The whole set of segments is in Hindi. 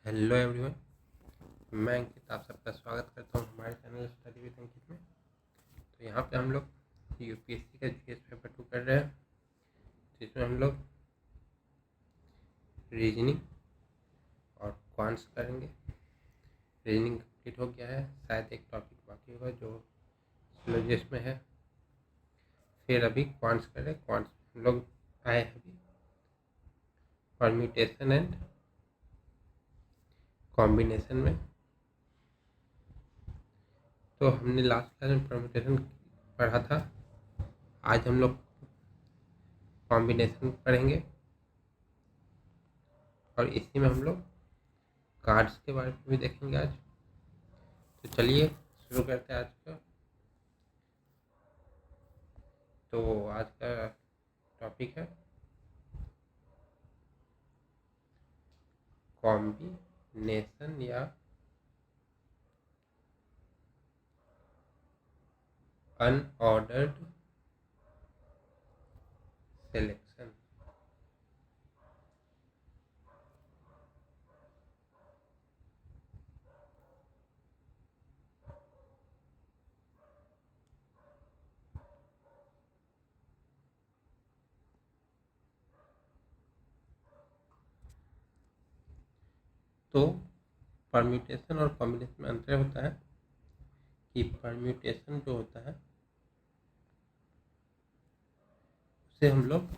हेलो एवरीवन, मैं अंकित आप सबका स्वागत करता हूँ हमारे चैनल स्टडी विद अंकित में। तो यहाँ पे हम लोग यूपीएससी का जीएस पेपर 2 कर रहे हैं, जिसमें हम लोग रीजनिंग और क्वांट्स करेंगे। रीजनिंग कंप्लीट हो गया है, शायद एक टॉपिक बाकी होगा जो सिलोजिस में है। फिर अभी क्वांट्स कर रहे हैं। क्वांट्स हम लोग आए हैं अभी परम्यूटेशन एंड कॉम्बिनेशन में। तो हमने लास्ट क्लास में परम्यूटेशन पढ़ा था, आज हम लोग कॉम्बिनेशन पढ़ेंगे और इसी में हम लोग कार्ड्स के बारे में भी देखेंगे आज। तो चलिए शुरू करते हैं आज का। तो आज का टॉपिक है कॉम्बिनेशन या अनऑर्डर्ड सिलेक्शन। तो परम्यूटेशन और कॉम्बिनेशन में अंतर होता है कि परम्यूटेशन जो होता है उसे हम लोग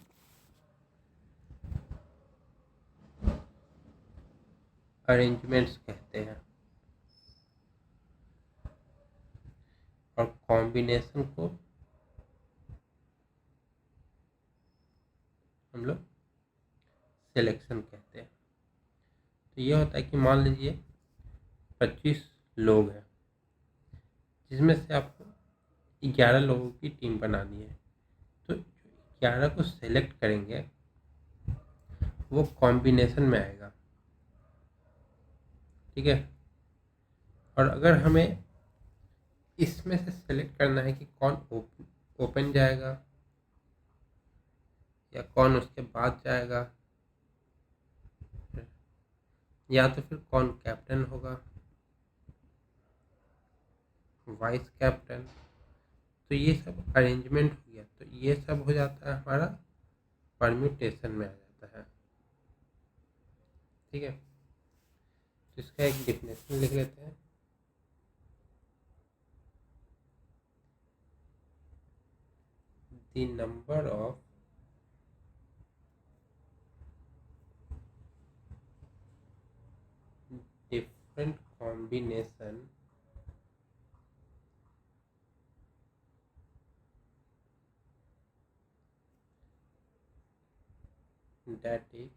अरेंजमेंट्स कहते हैं और कॉम्बिनेशन को हम लोग सिलेक्शन कहते हैं। तो ये होता है कि मान लीजिए 25 लोग हैं, जिसमें से आपको 11 लोगों की टीम बनानी है। तो 11 को सेलेक्ट करेंगे, वो कॉम्बिनेशन में आएगा, ठीक है। और अगर हमें इसमें से सेलेक्ट करना है कि कौन ओपन जाएगा या कौन उसके बाद जाएगा, या तो फिर कौन कैप्टन होगा, वाइस कैप्टन, तो ये सब अरेंजमेंट हो गया। तो ये सब हो जाता है हमारा परम्यूटेशन में आ जाता है, ठीक है। तो इसका एक डेफिनेशन लिख लेते हैं। The number of different combination that is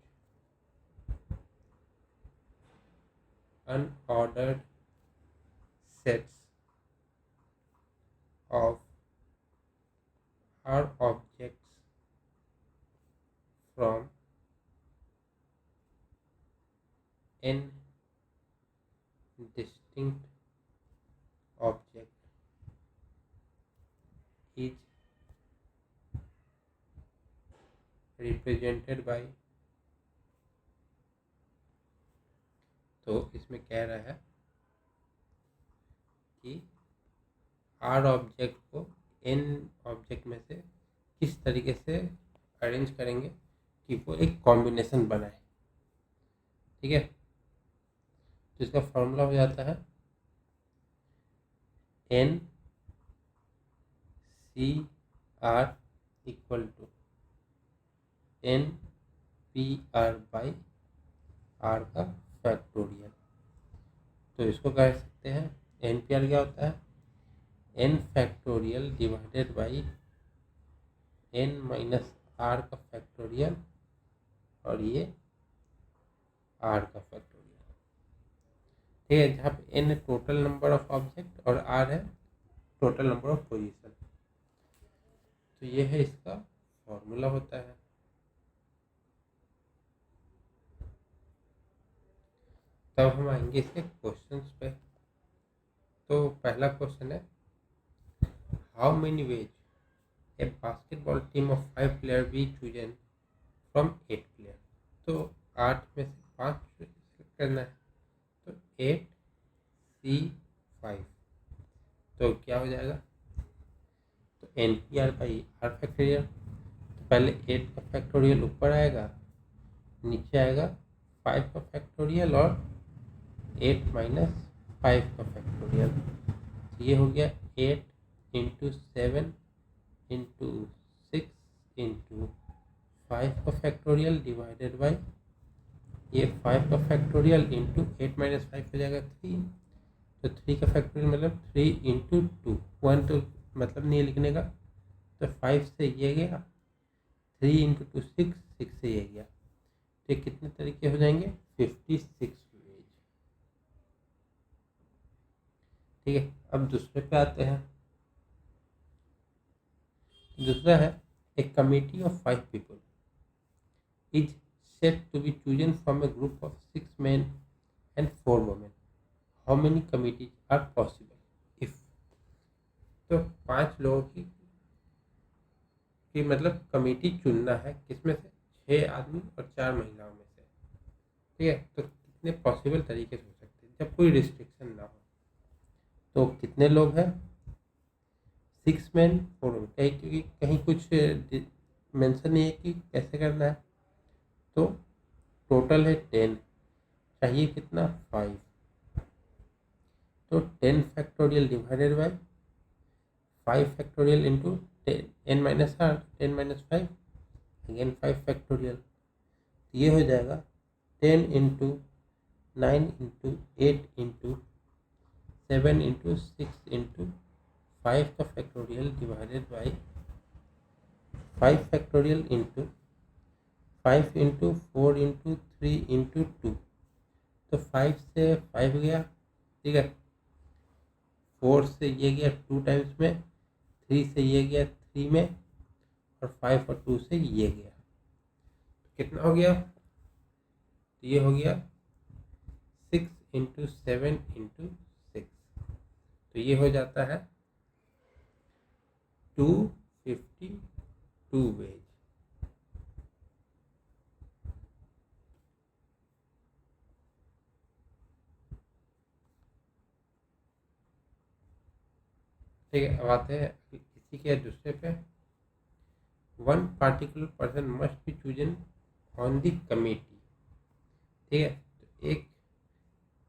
unordered sets of our objects from n distinct object is represented by। तो इसमें कह रहा है कि आर ऑब्जेक्ट को एन ऑब्जेक्ट में से किस तरीके से अरेंज करेंगे कि वो एक कॉम्बिनेशन बनाए, ठीक है। तो इसका फॉर्मूला हो जाता है N C R equal to N P R by R का फैक्टोरियल। तो इसको कह सकते हैं एन पी आर क्या होता है, N factorial divided by N minus R का फैक्टोरियल, और ये आर का फैक्टोरियल, ठीक है। जहाँ पे एन है टोटल नंबर ऑफ ऑब्जेक्ट और आर है टोटल नंबर ऑफ पोजीशन। तो ये है इसका फॉर्मूला होता है। तब हम आएंगे इसके क्वेश्चंस पे। तो पहला क्वेश्चन है how many ways a basketball team of 5 player be chosen from 8 player. तो 8 में से 5 सेलेक्ट करना है। 8C5। तो क्या हो जाएगा, तो NPR/R फैक्टोरियल। तो पहले 8 का फैक्टोरियल ऊपर आएगा, नीचे आएगा 5 का फैक्टोरियल और 8 माइनस 5 का फैक्टोरियल। तो ये हो गया 8 इंटू 7 इंटू 6 इंटू 5 का फैक्टोरियल डिवाइडेड बाई ये 5 का फैक्टोरियल इंटू 8 माइनस 5 हो जाएगा 3। तो 3 का फैक्टोरियल मतलब 3 इंटू 2, 1 तो मतलब नहीं है लिखने का, तो 5 से ये गया, 3 इंटू 2 6, 6 से ये गया। तो कितने तरीके हो जाएंगे, 56 वेज। ठीक है, अब दूसरे पे आते हैं। दूसरा है a committee of 5 people is set to be chosen from a group of 6 men and 4 women. How many committees are possible if? तो 5 लोगों की मतलब कमेटी चुनना है, किसमें से, 6 आदमी और 4 महिलाओं में से। ठीक है, तो कितने पॉसिबल तरीके से हो सकते हैं जब कोई रिस्ट्रिक्शन ना हो। तो कितने लोग हैं, 6 men 4 women, क्योंकि कहीं कुछ मेंशन नहीं है कि कैसे करना है। तो टोटल है 10, चाहिए कितना, 5। तो 10 factorial divided by 5 factorial into n minus r, 10 minus 5 again 5 factorial. ये हो जाएगा 10 into 9 into 8 into 7 into 6 into 5 का factorial divided by 5 factorial into 5 into 4 into 3 into 2। तो 5 से 5 गया, ठीक है, 4 से ये गया 2 टाइम्स में, 3 से ये गया 3 में, और 5 और 2 से ये गया। कितना हो गया, तो ये हो गया 6 इंटू 7 इंटू 6। तो ये हो जाता है 252 वेज। ठीक है, अब आते हैं इसी के दूसरे पे। 1 particular person must be chosen on the committee। ठीक है, तो एक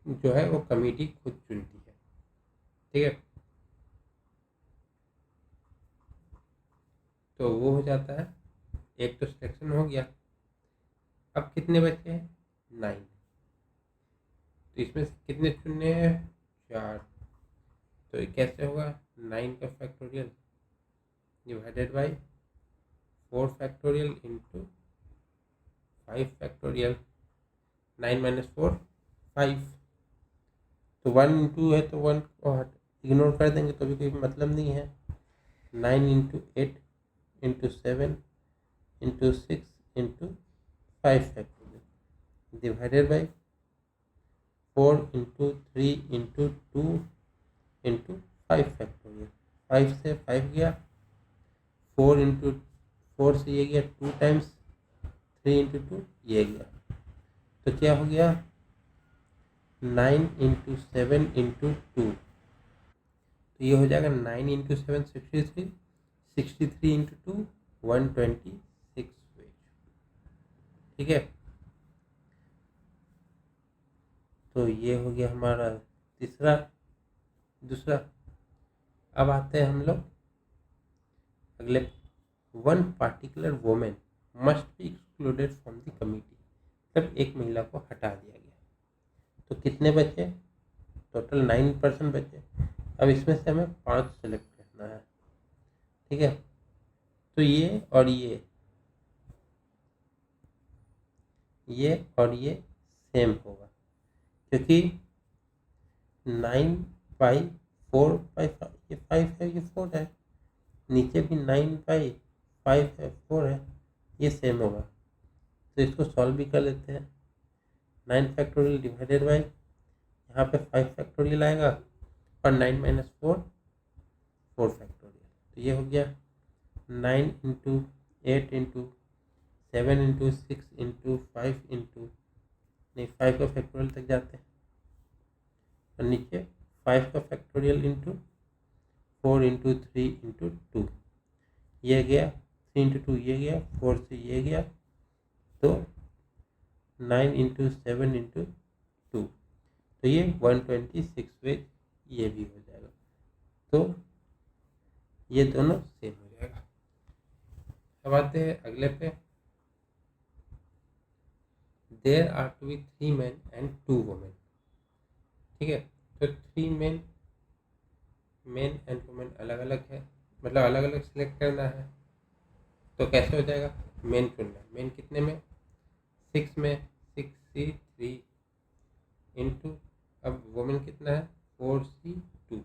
जो है वो कमेटी खुद चुनती है। ठीक है, तो वो हो जाता है, एक तो सिलेक्शन हो गया। अब कितने बचे हैं, 9। तो इसमें से कितने चुनने हैं, 4। तो ये कैसे होगा, 9 का factorial divided by 4 factorial into 5 factorial, 9 minus 4 5। तो 1 इंटू है तो 1 को इग्नोर कर देंगे तो भी कोई मतलब नहीं है। 9 into 8 into 7 into 6 into 5 factorial divided by 4 into 3 into 2 into 5 factorial. 5 से 5 गया, 4 इंटू 4 से ये गया 2 टाइम्स, 3 इंटू 2 ये गया। तो क्या हो गया, 9 इंटू 7 इंटू 2। तो ये हो जाएगा 9 इंटू 7 63, 63 इंटू 2 126 वेज। ठीक है, तो ये हो गया हमारा दूसरा। अब आते हैं हम लोग अगले। 1 particular woman must be excluded from the committee। तब एक महिला को हटा दिया गया। तो कितने बचे, टोटल 9% बचे। अब इसमें से हमें 5 सेलेक्ट करना है। ठीक है, तो ये और ये और ये सेम होगा, क्योंकि 9/4 ये 5 है, ये 4 है, नीचे भी 9/5 है, 4 है, ये सेम होगा। तो इसको सॉल्व भी कर लेते हैं। 9 फैक्टोरियल डिवाइडेड बाई यहाँ पे 5 फैक्टोरियल आएगा और 9 माइनस 4 4 फैक्टोरियल। तो ये हो गया 9 into 8 into 7 into 6 into 5 into नहीं 5 का फैक्टोरियल तक जाते हैं, और नीचे 5 का फैक्टोरियल इंटू 4 इंटू 3 इंटू 2, ये गया 3 इंटू 2 ये गया, 4 से ये गया, तो 9 इंटू 7 इंटू 2, तो ये 126 वेज ये भी हो जाएगा। तो ये दोनों सेम हो जाएगा। अब आते हैं अगले पे। There are to be 3 men and 2 women। ठीक है, तो 3 men एंड वुमेन अलग अलग है, मतलब अलग अलग सिलेक्ट करना है। तो कैसे हो जाएगा, मेन चुनना है। मेन कितने में, 6 में, 6C3 इंटू, अब वुमेन कितना है 4C2।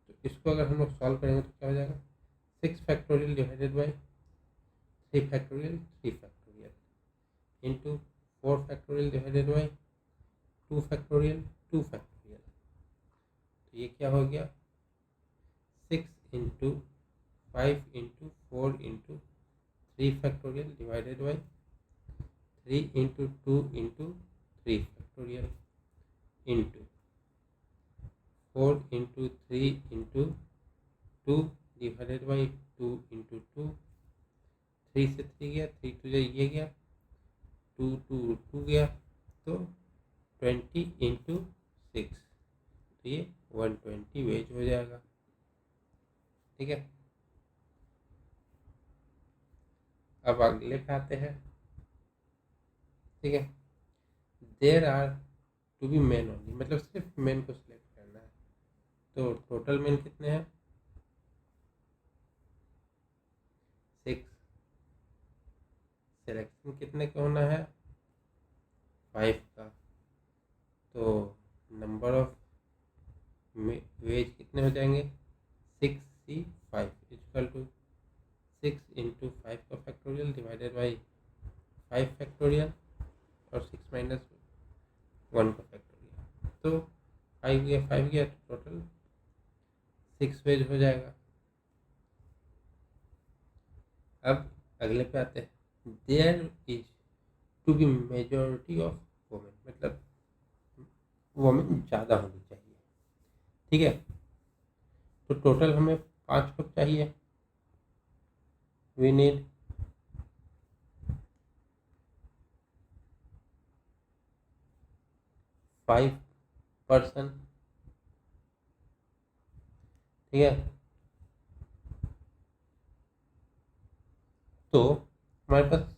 तो इसको अगर हम लोग सॉल्व करेंगे तो क्या हो जाएगा, 6 factorial divided by 3 factorial 3 factorial into 4 factorial divided by 2 factorial 2 factorial. तो ये क्या हो गया, 6 into 5 into 4 into 3 factorial divided by 3 into 2 into 3 factorial into 4 into 3 into 2 divided by 2 into 2, 3 से 3 गया, 3 टू ये गया, 2 2 2 गया, तो 20 इंटू 6, तो ये 120 वेज हो जाएगा। ठीक है, अब अगले पे आते हैं। ठीक है, there are to be men only, मतलब सिर्फ मेन को सिलेक्ट करना है। तो टोटल मेन कितने हैं, 6। सिलेक्शन कितने का होना है, 5 का। तो नंबर ऑफ वेज कितने हो जाएंगे, 6C5 इक्वल टू 6 इंटू 5 का फैक्टोरियल डिवाइडेड बाई 5 फैक्टोरियल और 6 माइनस 1 का फैक्टोरियल। तो 5 गया तो टोटल 6 वेज हो जाएगा। अब अगले पे आते हैं। There is to be majority of women, मतलब वोमेन ज़्यादा होनी चाहिए। ठीक है, तो टोटल हमें 5 लोग चाहिए। We need 5 person. ठीक है, तो हमारे पास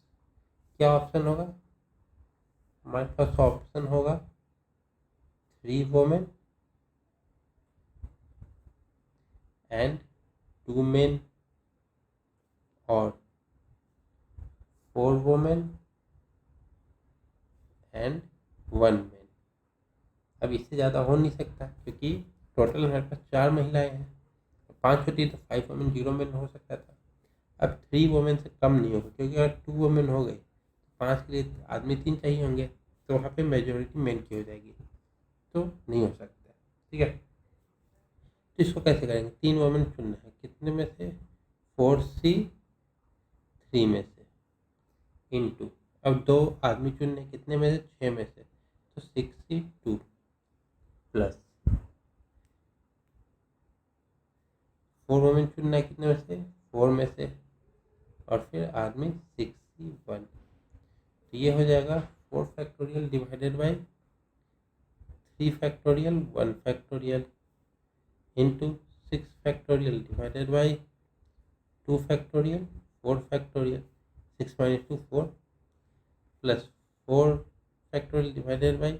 क्या ऑप्शन होगा, हमारे पास ऑप्शन होगा 3 वोमेन एंड 2 मेन और 4 वोमेन एंड 1 मैन। अब इससे ज़्यादा हो नहीं सकता, क्योंकि टोटल हमारे पास 4 महिलाएं हैं। 5 होती तो 5 वोमेन 0 मैन हो सकता था। अब 3 वोमेन से कम नहीं होगा, क्योंकि अगर 2 वोमेन हो गई तो 5 के लिए आदमी 3 चाहिए होंगे, तो वहाँ पे मेजोरिटी मेन की हो जाएगी, तो नहीं हो सकता। ठीक है, तो इसको कैसे करेंगे, 3 वोमेन चुनना है, कितने में से, 4C3 में से, इंटू, अब 2 आदमी चुनने कितने में से, 6 में से, तो 6C2 प्लस 4 वोमेन चुनना है कितने में से, 4 में से, और फिर आदमी 6C1। तो ये हो जाएगा 4 factorial divided by 3 factorial 1 factorial into 6 factorial divided by 2 factorial 4 factorial, 6 minus 2 4, plus 4 factorial divided by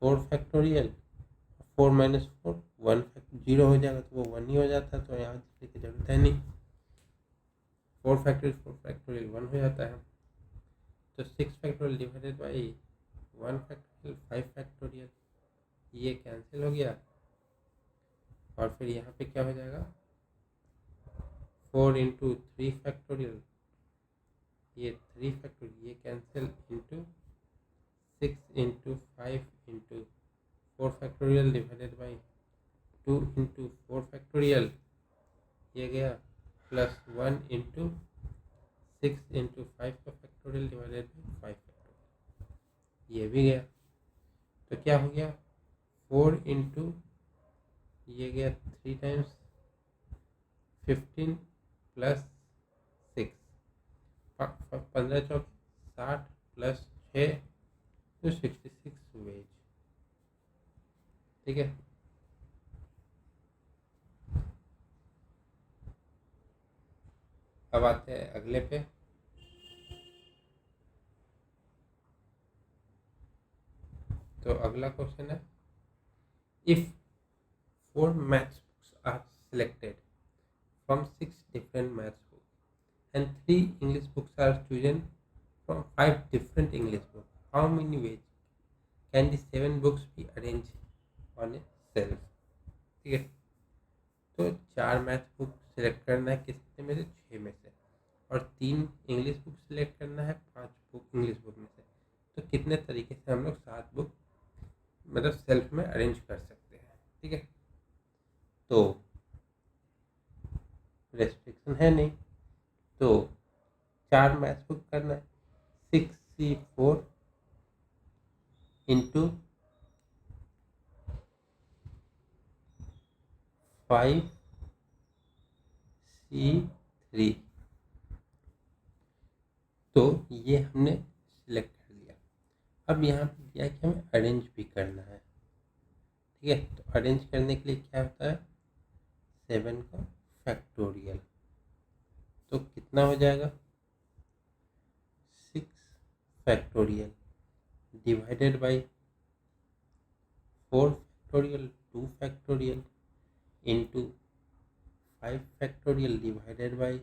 4 factorial, 4 minus 4 1 0 हो जाएगा, तो वो 1 ही हो जाता है, तो यहाँ लिखने की जरूरत है नहीं। 4 फैक्टोरियल 1 हो जाता है, तो 6 factorial divided by 1 factorial 5 factorial, ये कैंसिल हो गया। और फिर यहाँ पे क्या हो जाएगा, 4 इंटू 3 फैक्टोरियल, ये 3 फैक्टोरियल ये cancel, into 6 into 5 into 4 factorial divided by 2 into 4 factorial, ये गया, प्लस 1 इंटू 6 इंटू 5 का फैक्टोरियल डिवाइडेड बाई 5 फैक्टोरियल, ये भी गया। तो क्या हो गया 4 इंटू ये गया 3 टाइम्स 15 प्लस 6 15 चौक 60 प्लस 6 तो 66 वेज। ठीक है, अब आते हैं अगले पे। तो अगला क्वेश्चन है if 4 maths books are selected from 6 different maths books and 3 English books are chosen from 5 different English books, how many ways can the 7 books be arrange on a shelf. ठीक है, तो 4 मैथ्स बुक सिलेक्ट करना है कितने में से 6 में से, और 3 इंग्लिश बुक सिलेक्ट करना है 5 बुक इंग्लिश बुक में से। तो कितने तरीके से हम लोग 7 बुक मतलब सेल्फ में अरेंज कर सकते हैं। ठीक है, तो रेस्ट्रिक्शन है नहीं, तो 4 मैथ्स बुक करना है 6C4 इंटू 5C3। तो ये हमने सिलेक्ट कर लिया। अब यहाँ पे दिया कि हमें अरेंज भी करना है। ठीक है, तो अरेंज करने के लिए क्या होता है 7 का फैक्टोरियल। तो कितना हो जाएगा 6 factorial divided by 4 factorial 2 factorial into 5 factorial divided by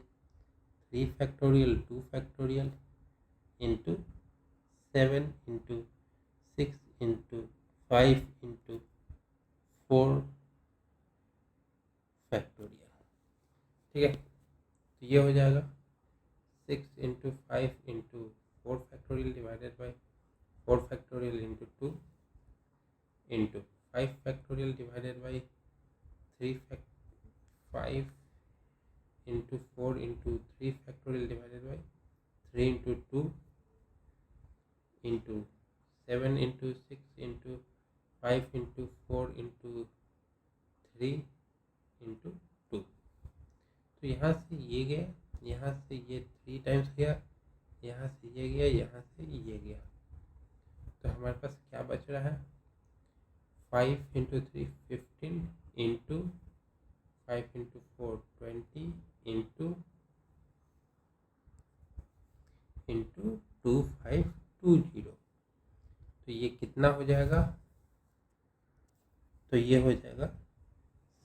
3 factorial 2 factorial into 7 into 6 into 5 into 4 factorial. ठीक है, तो ये हो जाएगा 6 into 5 into 4 factorial divided by 4 factorial into 2 into 5 factorial divided by 5 into 4 into 3 factorial divided by 3 into 2 into 7 into 6 into 5 into 4 into 3 into 2। तो यहाँ से ये गया, यहाँ से ये 3 टाइम्स गया, यहाँ से ये गया, यहाँ से ये गया। तो हमारे पास क्या बच रहा है 5 इंटू 3 15 इंटू 5 इंटू 4 20 इंटू 2520। तो ये कितना हो जाएगा, तो ये हो जाएगा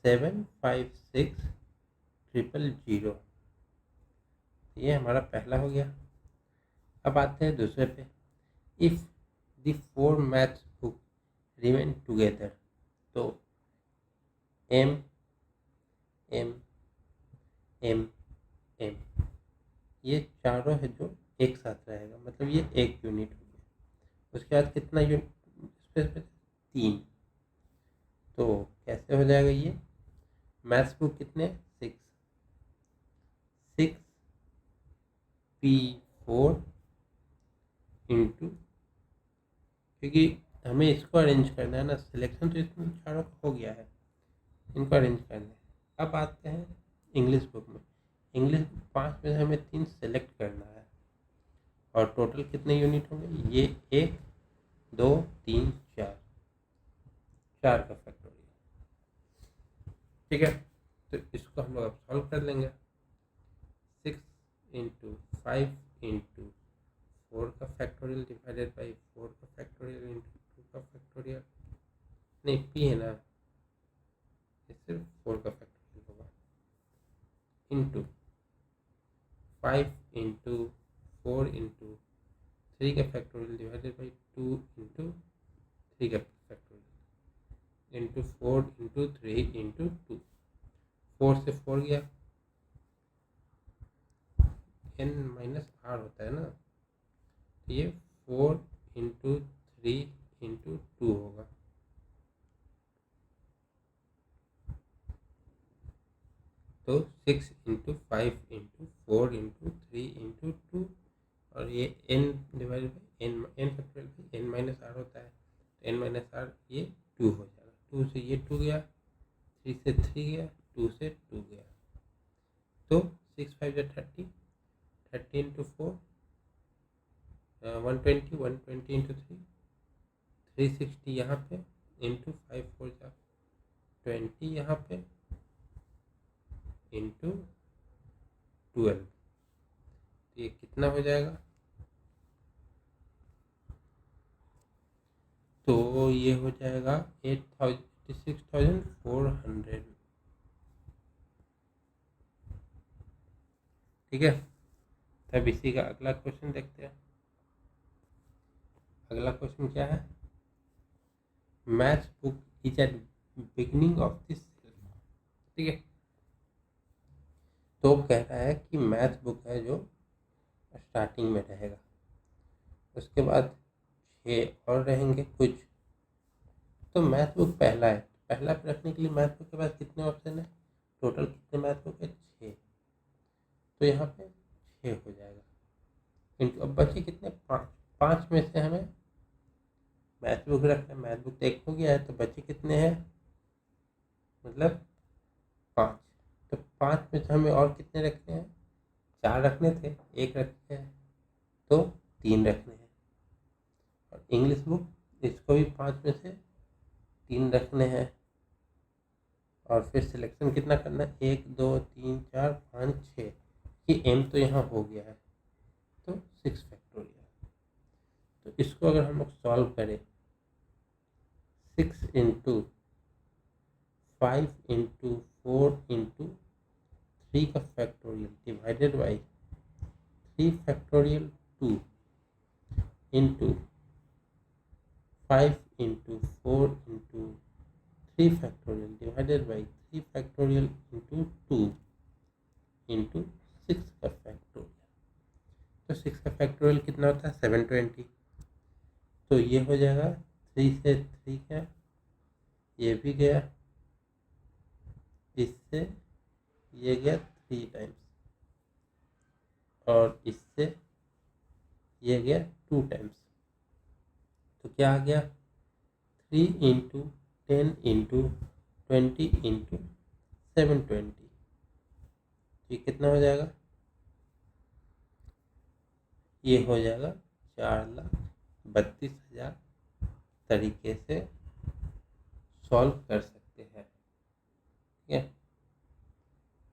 756000। ये हमारा पहला हो गया। अब आते हैं दूसरे पे। If the 4 maths book remain together, तो एम एम एम एम ये चारों है जो एक साथ रहेगा, मतलब ये एक यूनिट हो गया। उसके बाद कितना यूनिट स्पेस पे 3। तो कैसे हो जाएगा ये मैथ्स बुक कितने 6 P4 इंटू, क्योंकि हमें इसको अरेंज करना है ना, सिलेक्शन तो इसमें चारों का हो गया है, इनको अरेंज करना है। अब आते हैं इंग्लिश बुक में। इंग्लिश बुक 5 में से हमें 3 सेलेक्ट करना है, और टोटल कितने यूनिट होंगे ये 1 2 3 4 का फैक्टोरियल। ठीक है, तो इसको हम लोग अब सॉल्व कर लेंगे। 6 इंटू 5 इंटू 4 का फैक्टोरियल डिवाइडेड बाई 4 का फैक्टोरियल इंटू 2 का फैक्टोरियल, नहीं पी है ना, ये सिर्फ 4 का फैक्टोरियल होगा, इंटू 5 इंटू 4 इंटू 3 का फैक्टोरियल डिवाइडेड बाई 2 इंटू 3 का फैक्टोरियल इंटू 4 इंटू 3 इंटू 2। 4 से 4 गया, n माइनस आर होता है ना, तो ये 4 इंटू 3 इंटू 2 होगा। तो 6 इंटू 5 इंटू 4 इंटू 3 इंटू 2, और ये n divided by n factorial by n minus R होता है, n माइनस आर ये 2 हो जाएगा, 2 से ये 2 गया, 3 से 3 गया, 2 से 2 गया, तो 6 5 या 30, 30 इंटू 4 120, 120 इंटू 3 360 यहाँ पे, इंटू 5 4 जा 20 यहाँ पे, इंटू 12, तो ये कितना हो जाएगा, तो ये हो जाएगा 86,400। ठीक है, तब इसी का अगला क्वेश्चन देखते हैं। अगला क्वेश्चन क्या है, maths book is at beginning of this. ठीक है, तो कह रहा है कि मैथ्स बुक है जो स्टार्टिंग में रहेगा, उसके बाद 6 और रहेंगे कुछ, तो मैथ बुक पहला है, पहला पे रखने के लिए मैथ बुक के पास कितने ऑप्शन है, टोटल कितने मैथ बुक है 6, तो यहाँ पे 6 हो जाएगा, इंटू अब बचे कितने 5, 5 में से हमें मैथ बुक रखना है, मैथ बुक तो एक हो गया है, तो बचे कितने हैं, मतलब 5, तो 5 में से हमें और कितने रखने हैं, 4 रखने थे, 1 रखते हैं, तो 3 रखने हैं, और इंग्लिश बुक इसको भी 5 में से 3 रखने हैं, और फिर सिलेक्शन कितना करना है, 1 2 3 4 5 6, ये एम तो यहाँ हो गया है, तो 6 फैक्टोरियल, तो इसको अगर हम लोग सॉल्व करें, 6 इंटू 5 इंटू 4 इंटू 3 का factorial divided by 3 factorial 2 into 5 into 4 into 3 factorial divided by 3 factorial into 2 into 6 का फैक्टोरियल, तो 6 का फैक्टोरियल कितना होता है 720, तो ये हो जाएगा 3 से 3 गया, ये भी गया, इससे ये गया 3 टाइम्स, और इससे ये गया 2 टाइम्स, तो क्या आ गया 3 इंटू 10 इंटू 20 इंटू 720, ये कितना हो जाएगा, ये हो जाएगा 4,32,000 तरीके से सॉल्व कर सकते हैं। ठीक है,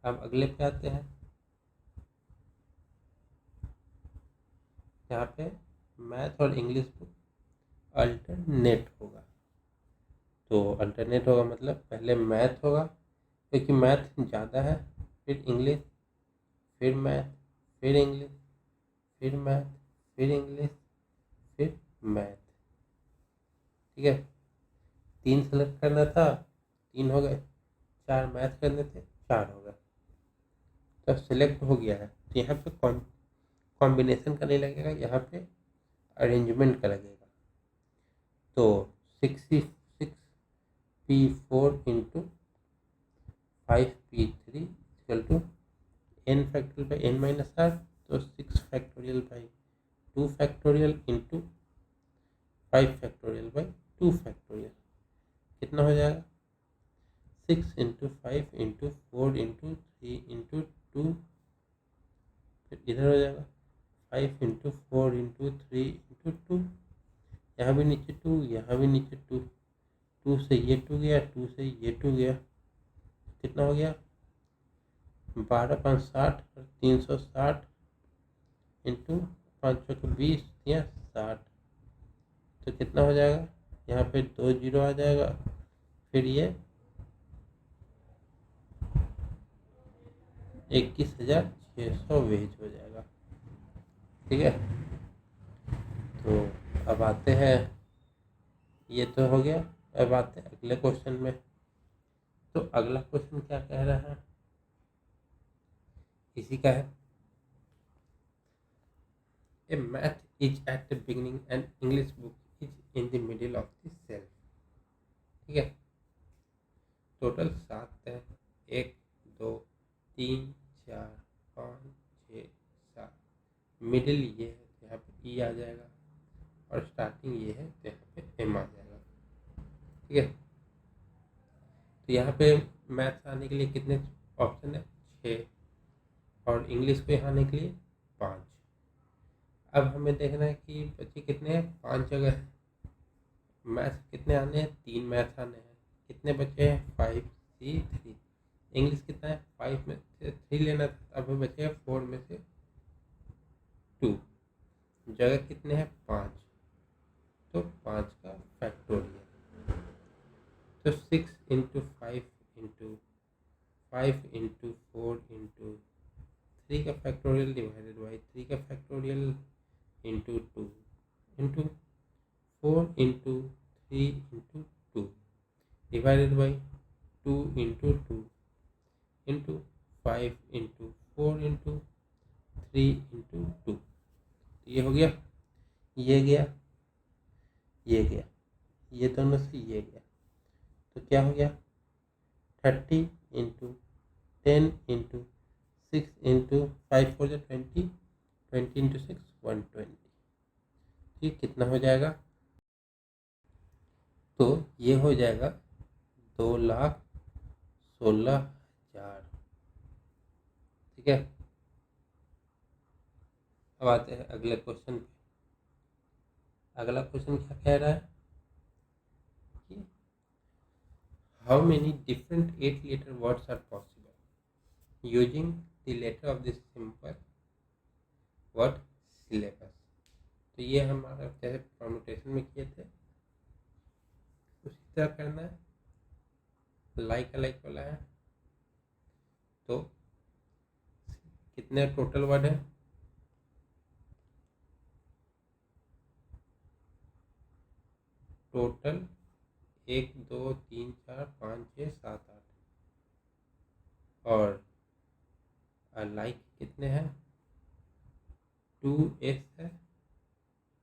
अब अगले पे आते हैं, यहाँ पे मैथ और इंग्लिश बुक अल्टरनेट होगा, तो अल्टरनेट होगा मतलब पहले मैथ होगा, क्योंकि मैथ ज़्यादा है, फिर इंग्लिश, फिर मैथ, फिर इंग्लिश, फिर मैथ, फिर इंग्लिश, फिर मैथ। ठीक है, 3 सेलेक्ट करना था, 3 हो गए, 4 मैथ करने थे, 4 हो गए, तो सिलेक्ट हो गया है, तो यहाँ पे कॉम्बिनेशन का नहीं लगेगा, यहाँ पे अरेंजमेंट का लगेगा, तो 66p4 into 5p3 equal to n factorial by n minus R, तो 6 factorial by 2 factorial into 5 factorial by 2 factorial, कितना हो जाएगा 6 इंटू 5 इंटू 4 इंटू 3 इंटू 2, फिर इधर हो जाएगा 5 इंटू 4 इंटू 3 इंटू 2, यहाँ भी नीचे 2, यहाँ भी नीचे 2, 2 से ये 2 गया, 2 से ये 2 गया, कितना हो गया 12 5 60 और 360 इंटू 5 चौके 20 या 60, तो कितना हो जाएगा, यहाँ पे 2 जीरो आ जाएगा, फिर ये 21,600 वेज हो जाएगा। ठीक है, तो अब आते हैं, ये तो हो गया, अब आते हैं अगले क्वेश्चन में, तो अगला क्वेश्चन क्या कह रहा है, इसी का है, a math is at the beginning and English book is in the middle of the shelf. ठीक है, टोटल 7 है, 1 2 3 4 5 6 7, मिडिल ये है, तो यहाँ पे ई आ जाएगा, और स्टार्टिंग ये है, तो यहाँ पे एम आ जाएगा। ठीक है। तो यहाँ पे मैथ्स आने के लिए कितने ऑप्शन है? 6, और इंग्लिश को यहाँ आने के लिए 5। अब हमें देखना है कि बच्चे कितने हैं, 5 जगह। मैथ्स कितने आने हैं? 3 मैथ्स आने हैं। कितने बचे हैं? 5 C 3। इंग्लिश कितना है? 5 में से 3 लेना था, अब बचे 4 में से 2। जगह कितने हैं? 5। तो 5 का फैक्टोरियल, तो 6 इंटू 5 इंटू 5 इंटू 4 इंटू 3 का फैक्टोरियल डिवाइडेड बाई 3 का factorial into 2 into 4 into 3 into 2 divided by 2 into 2 into 5 into 4 into 3 into 2। ये हो गया, ये गया, ये गया, ये दोनों से ये गया, तो क्या हो गया? 30 इंटू 10 इंटू 6 इंटू 5 4 जो 20, 20 इंटू 6 120। ठीक, कितना हो जाएगा? तो ये हो जाएगा 2,16,000। ठीक है। अब आते हैं अगले क्वेश्चन पे। अगला क्वेश्चन क्या कह रहा है कि how many different 8 letter words are possible using the letter of this simple word syllabus. तो ये हमारा जैसे परमुटेशन में किए थे उसी तरह करना है, लाइक लाइक वाला है। तो कितने टोटल वर्ड है? टोटल 1 2 3 4 5 6 7 8, और लाइक कितने हैं? 2S है,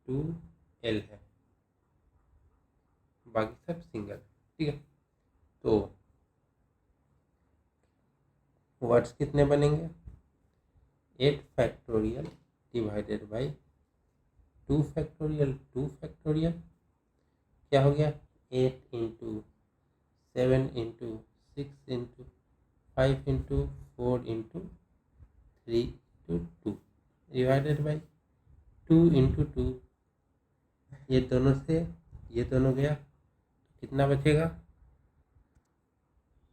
2L है, बाकी सब सिंगल। ठीक है। तो वर्ड्स कितने बनेंगे? 8 factorial divided by 2 factorial 2 factorial, क्या हो गया? 8 into 7 into 6 into 5 into 4 into 3 into 2 divided by 2 into 2। ये दोनों से ये दोनों गया, कितना बचेगा?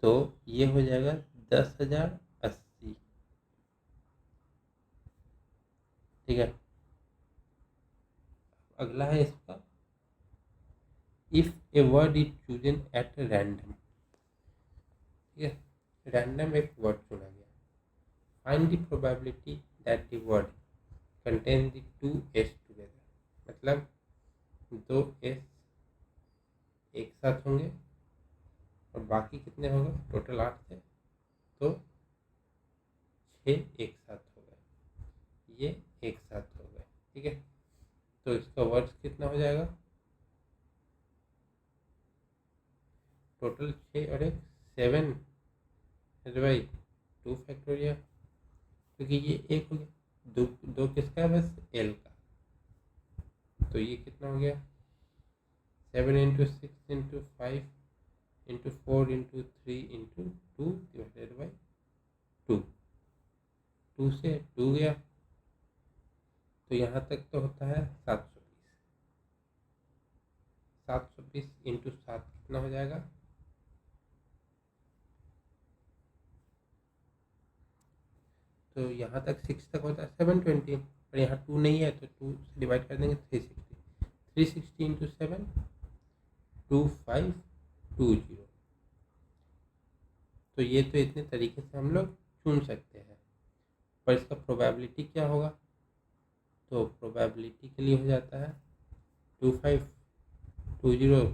तो ये हो जाएगा 10,080। ठीक है। अगला है इसका, if a word is chosen at random. ठीक है, रैंडम एक वर्ड चुना गया, find the probability that the word contain the 2S together. मतलब 2S एक साथ होंगे, और बाकी कितने हो गए? टोटल 8 थे, तो 6 एक साथ हो गए, ये एक साथ हो गए। ठीक है। तो इसका वर्ड्स कितना हो जाएगा? टोटल 6 और 1 7 बाई 2 फैक्टोरियल, क्योंकि ये एक हो गया, दो दो किसका है? बस L का। तो ये कितना हो गया? 7 into 6 into 5 into 4 into 3 into 2 divided by 2। 2 से 2 गया, तो यहाँ तक तो होता है 720। 720 इंटू 7 कितना हो जाएगा? तो यहाँ तक 6 तक होता है 720, और यहाँ 2 नहीं है तो 2 से डिवाइड कर देंगे 360। 360 इंटू 7 2520। तो ये तो इतने तरीके से हम लोग चुन सकते हैं, पर इसका प्रोबेबिलिटी क्या होगा? तो प्रोबेबिलिटी के लिए हो जाता है 2520 को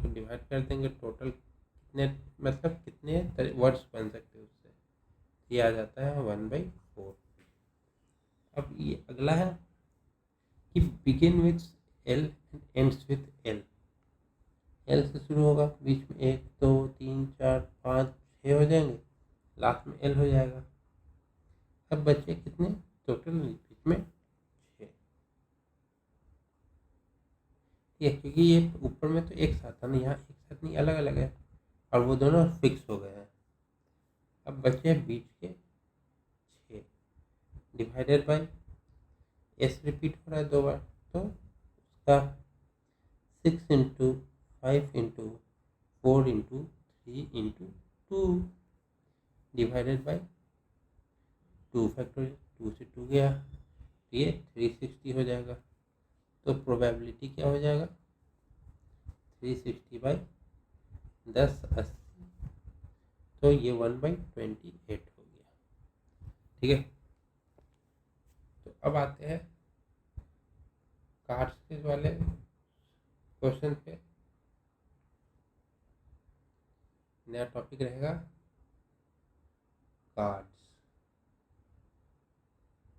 डिवाइड कर देंगे, टोटल कितने मतलब कितने वर्ड्स बन सकते हैं उससे, ये आ जाता है 1/4। अब ये अगला है कि begin with L and ends with L। L से शुरू होगा, बीच में 1 2 3 4 5 6 हो जाएंगे, लास्ट में L हो जाएगा। अब बचे कितने टोटल? बीच में 6। ठीक है, क्योंकि ये ऊपर में तो एक साथ था ना, यहाँ एक साथ नहीं, अलग अलग है और वो दोनों फिक्स हो गए हैं। अब बचे बीच के 6 डिवाइडेड बाई एस रिपीट हो रहा है 2 बार, तो उसका 6 into 5 into 4 into 3 into 2 divided by 2 factorial, 2 से 2 गया, ये 360 हो जाएगा। तो प्रोबेबिलिटी क्या हो जाएगा, 360 बाई 1080, तो ये 1/28 हो गया। ठीक है, तो अब आते हैं कार्ड्स वाले क्वेश्चन पे। नया टॉपिक रहेगा कार्ड्स।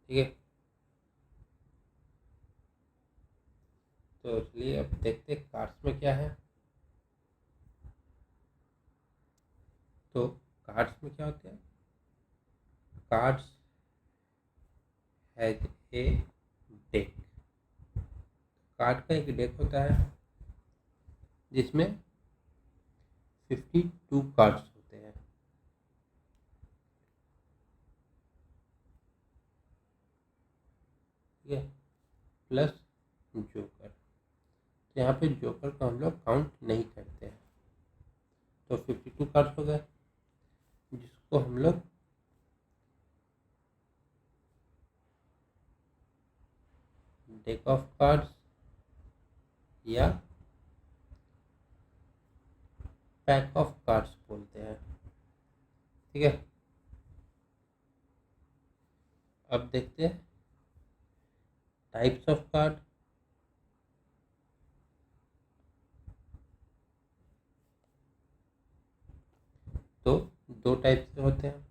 ठीक है, तो चलिए अब देखते हैं कार्ड्स में क्या है। तो कार्ड्स में क्या होते हैं, cards has a deck. Card का एक डेक होता है जिसमें 52 कार्ड्स होते हैं। ठीक है, प्लस जोकर। तो यहाँ पे जोकर का हम लोग काउंट नहीं करते हैं। तो 52 कार्ड्स हो गए, जिसको हम लोग डेक ऑफ कार्ड्स या पैक ऑफ कार्ड्स बोलते हैं। ठीक है, अब देखते हैं टाइप्स ऑफ कार्ड। तो 2 टाइप से होते हैं,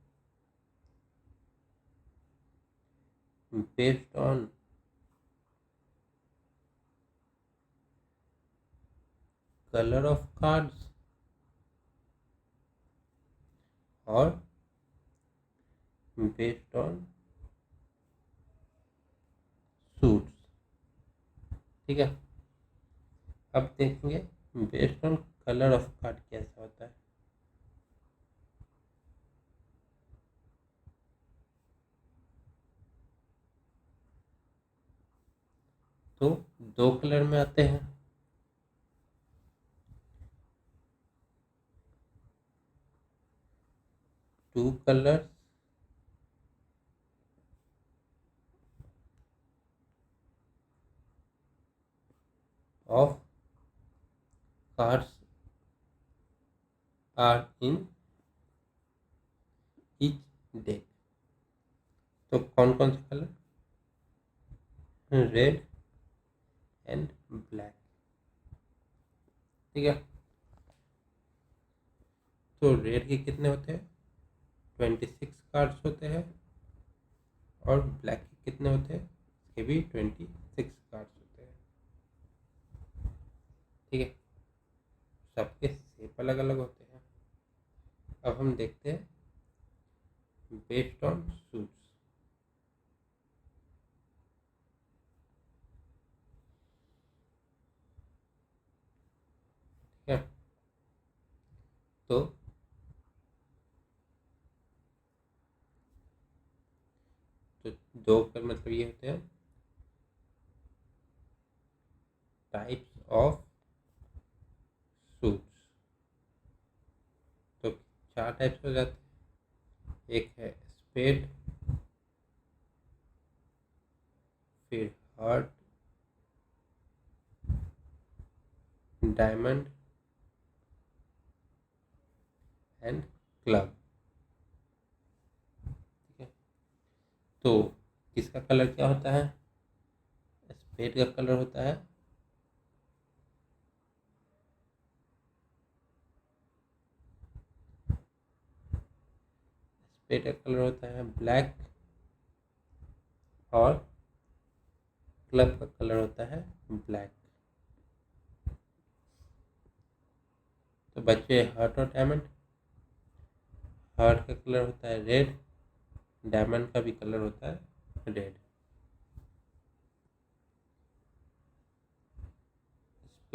based on colour of cards और बेस्ड ऑन सूट्स। ठीक है, अब देखेंगे based on colour of card कैसा होता है। तो 2 कलर में आते हैं, two colour of cards are in each deck. तो कौन कौन से कलर, रेड एंड ब्लैक। ठीक है, तो रेड के कितने होते हैं, 26 कार्ड्स होते हैं और ब्लैक के कितने होते हैं, इसके भी 26 कार्ड्स होते हैं। ठीक है, सबके शेप अलग अलग होते हैं। अब हम देखते हैं बेस्ड ऑन सूट्स। ठीक है, तो 2 का मतलब ये होते हैं टाइप्स ऑफ सूट्स। तो 4 टाइप्स हो जाते हैं, एक है स्पेड, फिर हार्ट, डायमंड एंड क्लब। ठीक है, तो किसका कलर क्या होता है, स्पेड का कलर होता है स्पेड का कलर होता है ब्लैक और क्लब का कलर होता है ब्लैक। तो बच्चे हार्ट और डायमंड, हार्ट का कलर होता है रेड, डायमंड का भी कलर होता है रेड,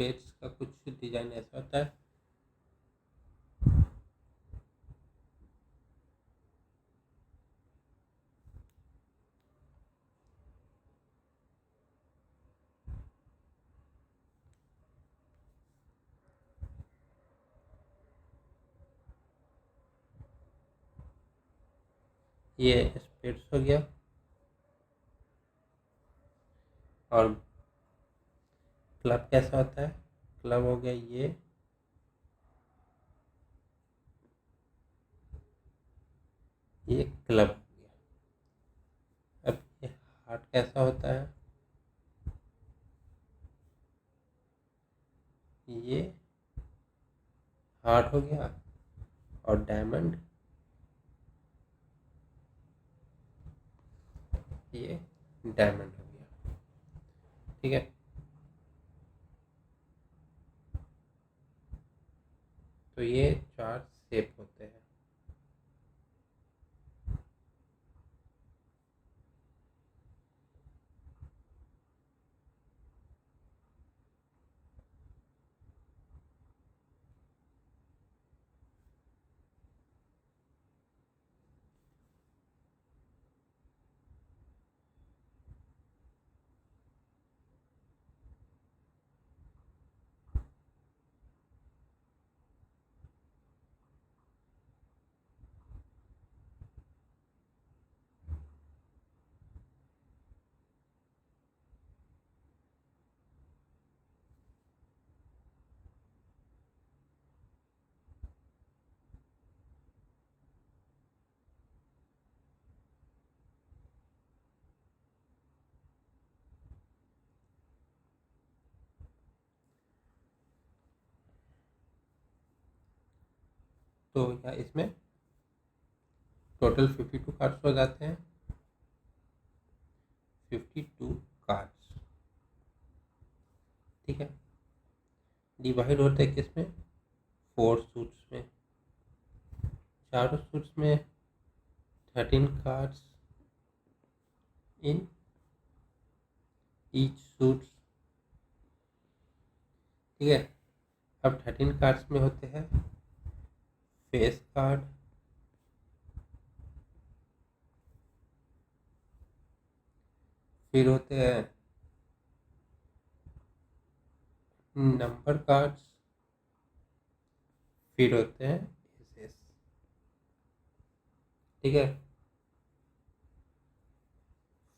स्पेस का कुछ डिजाइन ऐसा होता है। ये स्पेस हो गया। और क्लब कैसा होता है? क्लब हो गया ये क्लब हो गया। अब ये हार्ट कैसा होता है? ये हार्ट हो गया। और डायमंड ये डायमंड हो गया। ठीक है, तो ये 4 शेप होते हैं। तो या इसमें टोटल 52 कार्ड्स हो जाते हैं। 52 कार्ड्स। ठीक है, डिवाइड होते हैं किसमें? 4 सूट्स में। चारों सूट्स में 13 कार्ड्स इन ईच सूट्स। ठीक है, अब 13 कार्ड्स में होते हैं फेस कार्ड, फिर होते हैं नंबर कार्ड्स, फिर होते हैं एसेस। ठीक है,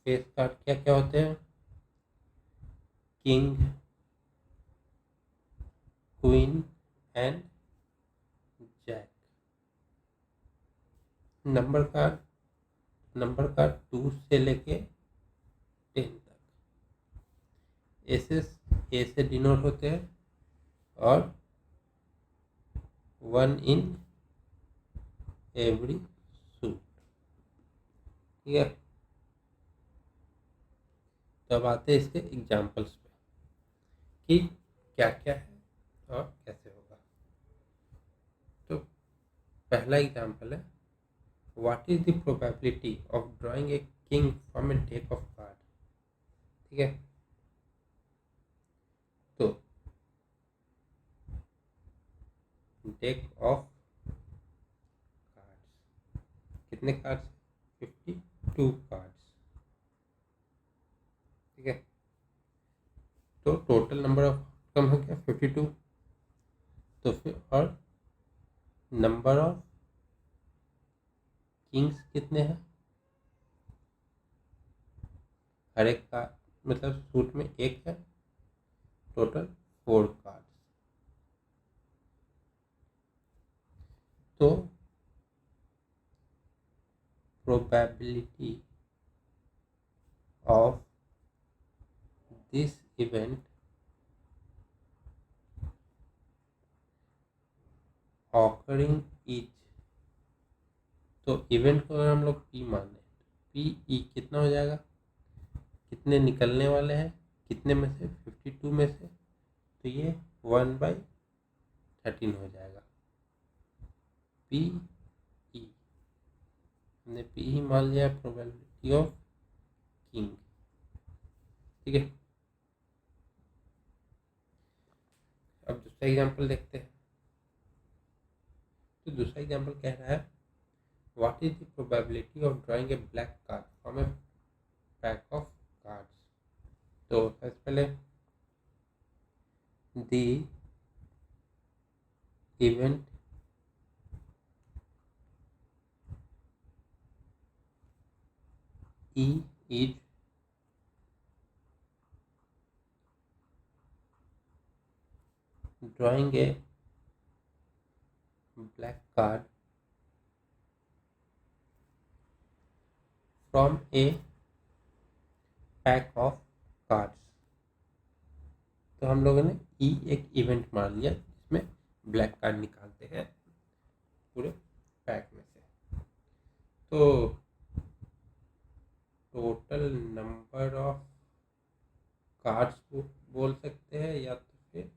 फेस कार्ड क्या क्या होते हैं? King, queen and jack. Number card 2 से लेके 10 तक। एसेस ए से डिनोट होते हैं और 1 इन एवरी सूट। ठीक है, तब आते हैं इसके एग्जाम्पल्स पे कि क्या क्या है और कैसे होगा। तो पहला एग्जाम्पल है, what is the probability of drawing a king from A deck of card. ठीक है, तो डेक ऑफ कार्ड्स, कितने कार्ड्स? 52 कार्ड्स। ठीक है, तो टोटल नंबर ऑफ आउटकम हो गया 52। तो फिर और नंबर ऑफ किंग्स कितने हैं? हर एक का मतलब सूट में एक है, टोटल 4 कार्ड्स। तो probability of this event occurring is, तो इवेंट को अगर हम लोग पी माने, पी ई कितना हो जाएगा? कितने निकलने वाले हैं, कितने में से? 52 में से, तो ये 1/13 हो जाएगा। पी ई, हमने पी ही मान लिया प्रोबेबिलिटी ऑफ किंग। ठीक है, अब दूसरा एग्जाम्पल देखते हैं। तो दूसरा एग्जाम्पल कह रहा है what is the probability of drawing A black card from A pack of cards. तो सबसे पहले the event E is drawing a black card from a pack of cards। तो हम लोगों ने E एक इवेंट मान लिया जिसमें ब्लैक कार्ड निकालते हैं पूरे पैक में से। तो टोटल नंबर ऑफ कार्ड्स को बोल सकते हैं या तो फिर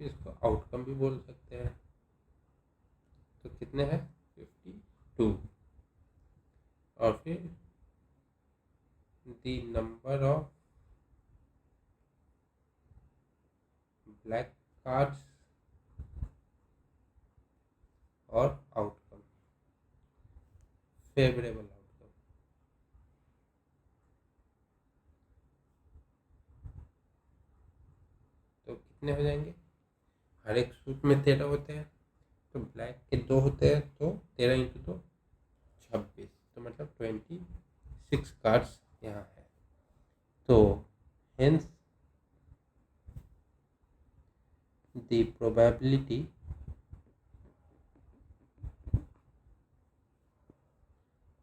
इसको आउटकम भी बोल सकते हैं। तो कितने हैं 52 और फिर the number of black cards और आउटकम फेवरेबल आउटकम। तो कितने हो जाएंगे, हर एक सूट में 13 होते हैं, तो ब्लैक के 2 होते हैं, तो 13 इंटू 2 26, तो मतलब 26 कार्ड्स यहाँ है। तो hence the probability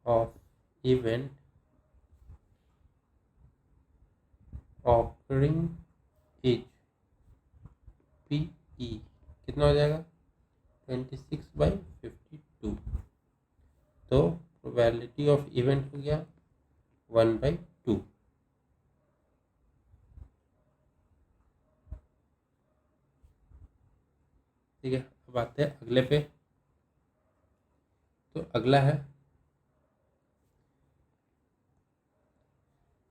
of event occurring is PE कितना हो जाएगा 26/52। तो प्रोबेबिलिटी ऑफ इवेंट हो गया 1/2। ठीक है, अब आते हैं अगले पे। तो अगला है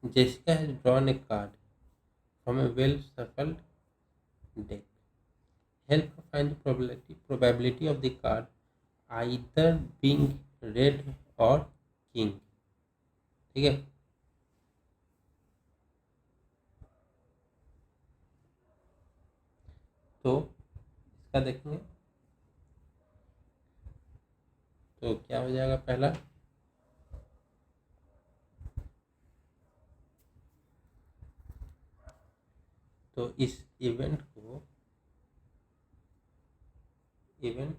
Jessica has drawn A card from A well shuffled deck. Help her find the probability of the card either being red or king। ठीक है, तो इसका देखेंगे। तो क्या हो जाएगा, पहला तो इस इवेंट को event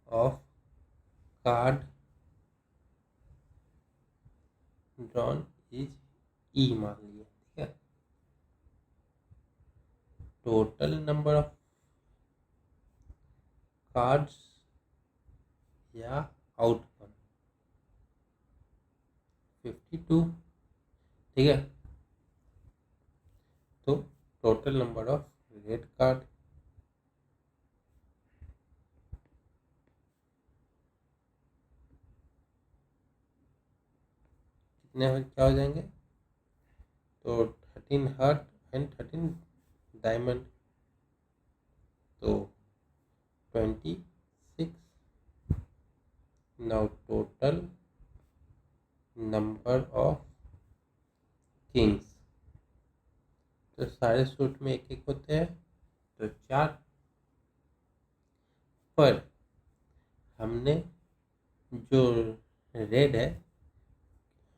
of card drawn is E मान लिया। ठीक है, टोटल नंबर ऑफ कार्ड्स या आउटकम 52। ठीक है, तो total number of red card कितने क्या हो जाएंगे, तो 13 हार्ट एंड 13 डायमंड, तो 26। Now total number of Kings, तो सारे सूट में एक एक होते हैं, तो 4। पर हमने जो रेड है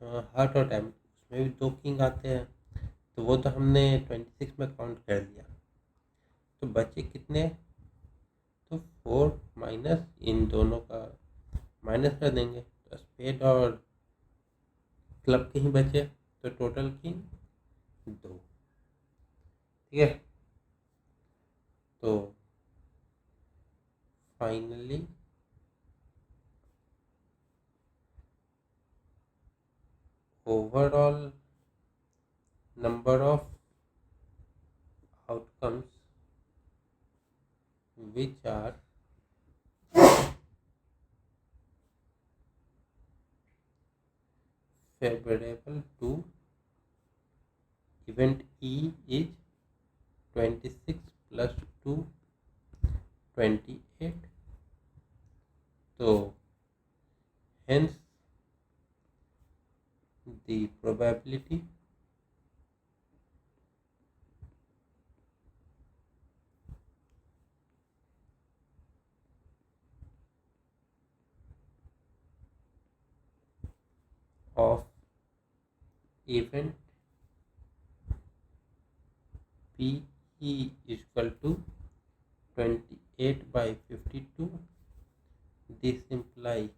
हार्ट और डायमंड उसमें भी 2 किंग आते हैं, तो वो तो हमने 26 में काउंट कर लिया। तो बचे कितने, तो 4 माइनस इन दोनों का माइनस कर देंगे, तो स्पेड और क्लब के ही बचे, तो टोटल किंग 2। ठीक है, तो finally overall number of outcomes which are favorable to event E is 26 plus 2 28. So hence the probability of event P E is equal to 28 by 52. This implies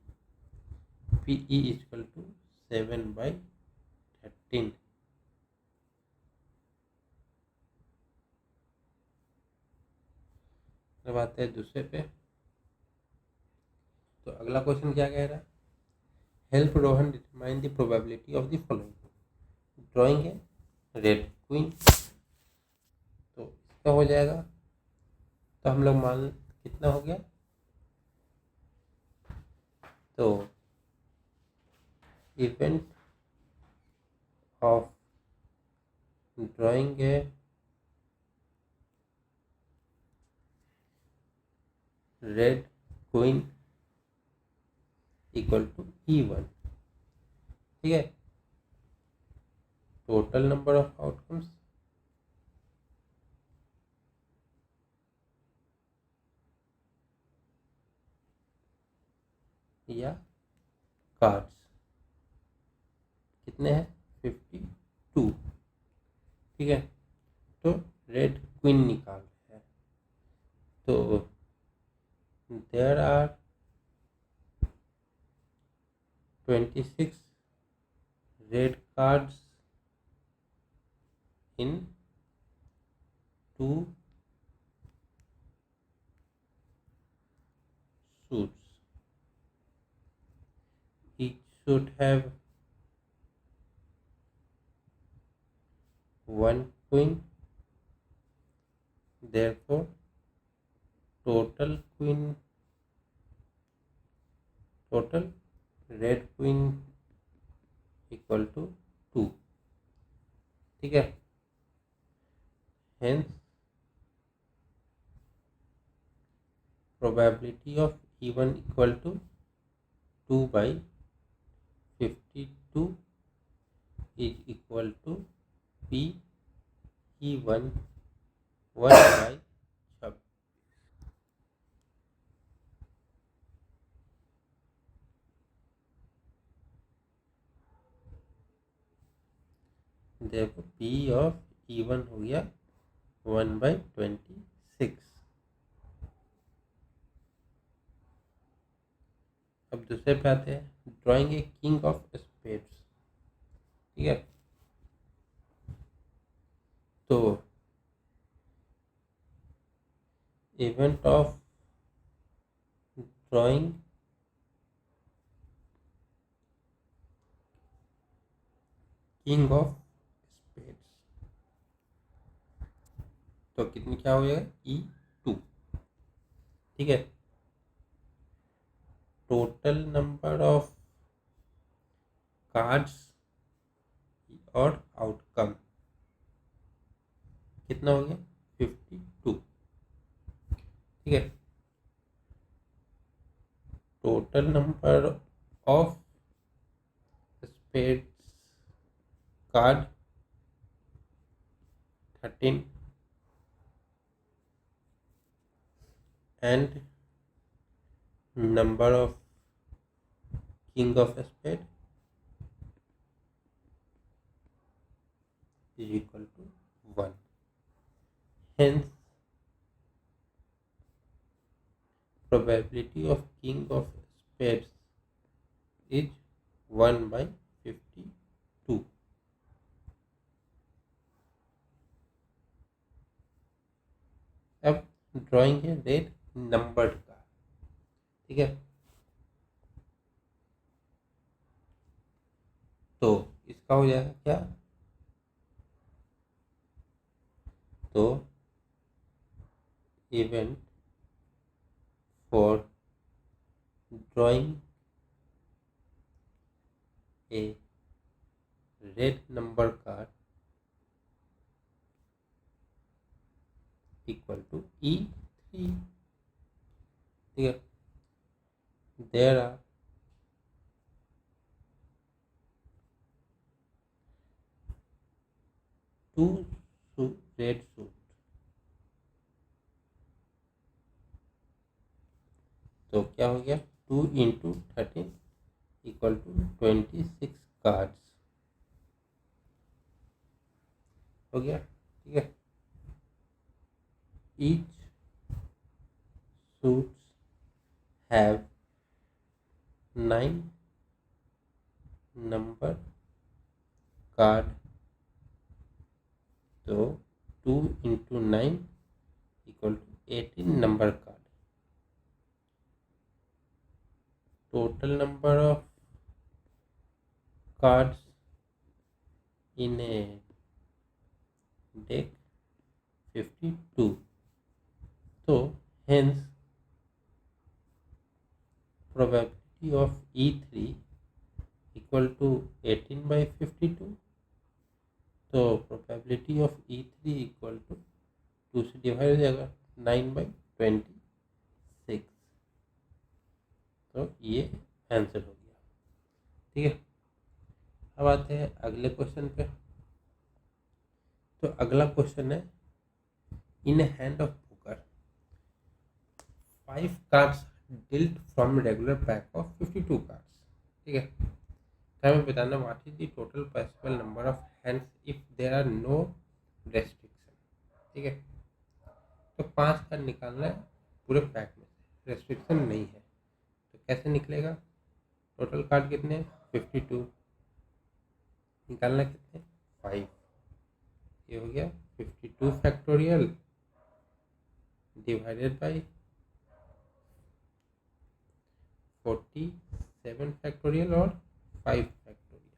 P E is equal to 7 by 13. अब आते हैं दूसरे पे। तो अगला क्वेश्चन क्या कह रहा है? Help Rohan determine the probability of the following. Drawing है रेड क्वीन, तो इसका हो जाएगा। तो हम लोग मान कितना हो गया, तो इवेंट ऑफ ड्राइंग है red queen equal to E1। ठीक है, टोटल नंबर ऑफ आउटकम्स या कार्ड्स कितने हैं, 52। ठीक है, तो रेड क्वीन निकाल रहे हैं। तो there are 26 red cards in 2 suits. Each should have 1 queen. Therefore, total red queen equal to 2। ठीक है, hence probability of E1 equal to 2 by 52 is equal to P E1 1 by 26। देखो P ऑफ E1 हो गया 1 by 26। अब दूसरे पे आते हैं, drawing a king of spades. ठीक है, तो event of drawing king of spades, तो कितनी क्या हो जाएगा, E2। ठीक है, टोटल नंबर ऑफ कार्ड्स और आउटकम कितना हो गया, 52। ठीक है, total number of spades card 13 and number of king of spade is equal to 1। Hence, probability of king of spades is 1 by 52। अब ड्राइंग है रेड नंबर्ड का। ठीक है, तो इसका हो जाएगा क्या, तो event for drawing a red number card equal to E3। ठीक है, देयर आर 2 रेड सूट। तो क्या हो गया, 2 × 13 इक्वल टू 26 कार्ड्स हो गया। ठीक है, each suits have 9 number card. तो 2 × 9 equal to 18 number card. Total number of cards in a deck 52। तो hence probability of E3 equal to 18/52। तो probability of E3 equal to 2 से डिवाइड हो जाएगा 9/26। तो ये आंसर हो गया। ठीक है, अब आते हैं अगले क्वेश्चन पे। तो अगला क्वेश्चन है, in a hand of poker 5 cards dealt from regular pack of 52 cards. ठीक है, हमें बताना what is the total possible number of hands if there are no restriction. ठीक है, तो 5 कार्ड निकालना है पूरे पैक में से, रेस्ट्रिक्शन नहीं है। तो कैसे निकलेगा, टोटल कार्ड कितने हैं 52, निकालना कितने 5। ये हो गया 52 फैक्टोरियल डिवाइडेड बाई 47 फैक्टोरियल और 5 फैक्टोरियल।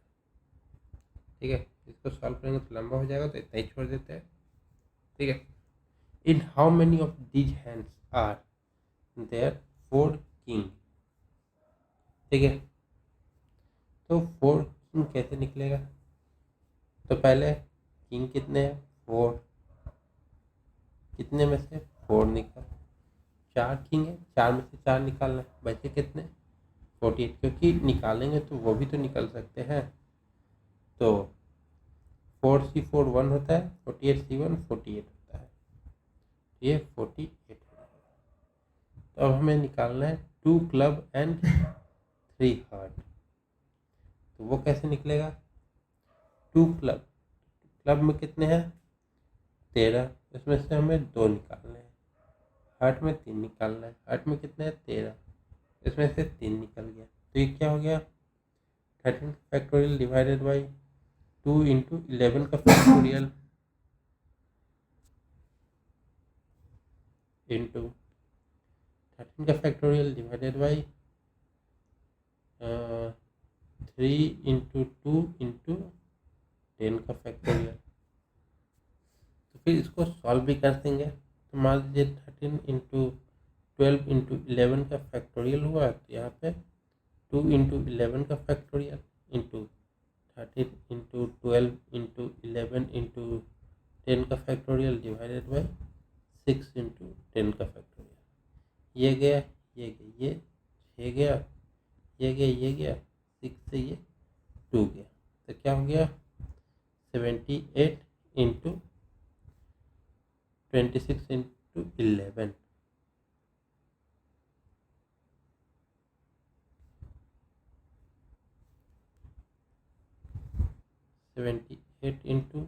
ठीक है, इसको सॉल्व करेंगे तो लंबा हो जाएगा, तो इतना ही छोड़ देते हैं। ठीक है, in how many of these hands are there 4 king. ठीक है, तो 4 किंग कैसे निकलेगा, तो पहले किंग कितने हैं 4, कितने में से 4 निकल, 4 किंग है, 4 में से 4 निकालना है, बचे कितने 48, क्योंकि निकालेंगे तो वो भी तो निकल सकते हैं। तो 4C4 1 होता है, 48C1 48 होता है, ये 48 हो जाएगा। तो अब हमें निकालना है 2 क्लब एंड 3 हार्ट। तो वो कैसे निकलेगा, 2 क्लब, क्लब में कितने हैं 13, इसमें से हमें 2 निकालने हैं। हार्ट में 3 निकालना है, हार्ट में कितने हैं 13, इसमें से 3 निकल गया। तो ये क्या हो गया 13 फैक्टोरियल डिवाइडेड बाई 2 × 11 का फैक्टोरियल इंटू 13 का फैक्टोरियल डिवाइडेड बाई 3 × 2 × 10 का फैक्टोरियल। तो फिर इसको सॉल्व भी कर देंगे। तो मान लीजिए 13 × 12 × 11 का फैक्टोरियल हुआ, तो यहाँ पे 2 × 11 का फैक्टोरियल इंटू 13 × 12 × 11 × 10 का फैक्टोरियल डिवाइडेड बाई 6 × 10 का फैक्टोरियल। ये गया, ये गया, ये 6 गया, ये गया, ये गया 6 से ये 2 गया। तो क्या हो गया 78 × 26 × 11। सेवेंटी 8 ×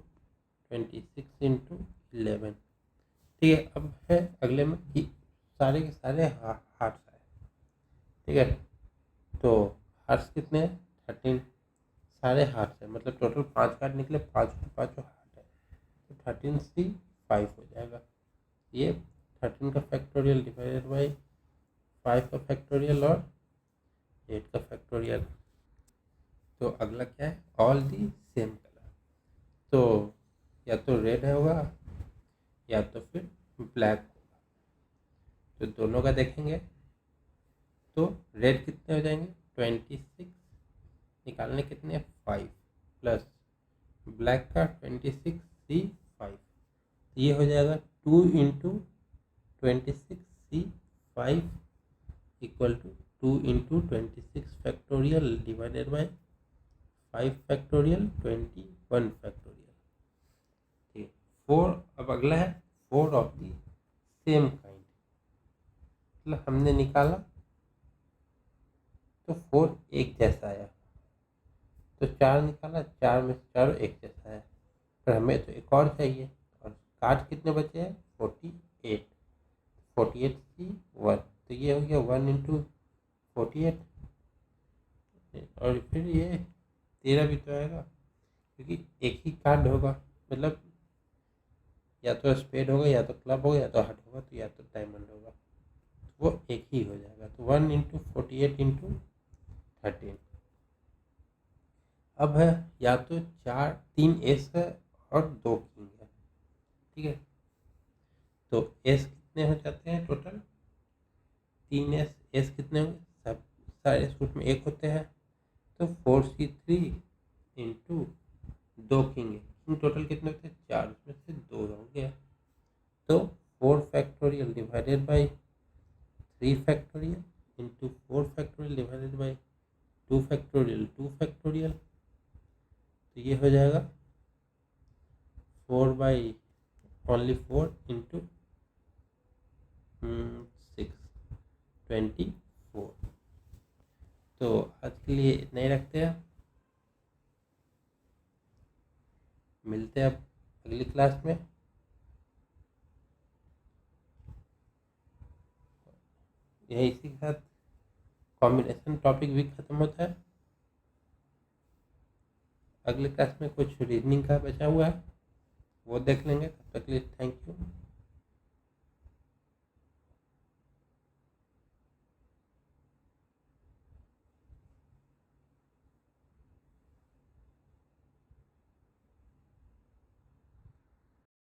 26 × 11। ठीक है, अब है अगले में कि सारे के सारे हार्ट्स आए। ठीक है, तो हार्ट्स कितने हैं 13, सारे हार्ट्स हैं, मतलब टोटल 5 कार्ड निकले, 5 हार्ट है, तो 13C5 हो जाएगा। ये 13 का फैक्टोरियल डिवाइडेड बाई 5 का फैक्टोरियल और 8 का फैक्टोरियल। तो अगला क्या है, ऑल दी सेम कलर। तो या तो रेड होगा या तो फिर ब्लैक होगा। तो दोनों का देखेंगे तो रेड कितने हो जाएंगे 26, निकालने कितने 5, प्लस ब्लैक का 26C5, ये हो जाएगा 2 into 26C5 equal to 2 into 26 factorial divided by 5 factorial 21 factorial. ठीक, 4। अब अगला है 4 ऑफ दी सेम काइंड, मतलब हमने निकाला तो 4 एक जैसा आया, तो 4 निकाला, 4 में से चारों एक जैसा है, पर हमें तो एक और चाहिए। और काट कितने बचे हैं? 48। 48C1, तो ये हो गया 1 इंटू 48, और फिर ये 13 भी तो आएगा, क्योंकि एक ही कार्ड होगा, मतलब या तो स्पेड होगा, या तो क्लब होगा, या तो हार्ट होगा, तो या तो डायमंड होगा, तो वो एक ही हो जाएगा। तो 1 इंटू 48 इंटू 13। अब है या तो 3 एस है और 2 किंग है, ठीक है। तो एस कितने हो जाते हैं टोटल? 3 एस। एस कितने होंगे? सब सारे सूट में एक होते हैं, तो 4C3 इंटू 2 किंग है। किंग टोटल कितने होते हैं? 4, उसमें से 2 हो गया, तो 4 factorial divided by 3 factorial into 4 factorial divided by 2 factorial 2 factorial, तो ये हो जाएगा 4 बाई ओनली 4 इंटू 6 24। तो आज के लिए इतना ही रखते हैं, मिलते हैं अब अगली क्लास में। यही इसी के साथ कॉम्बिनेशन टॉपिक भी खत्म होता है। अगले क्लास में कुछ रीजनिंग का बचा हुआ है, वो देख लेंगे। तब तक के लिए थैंक यू।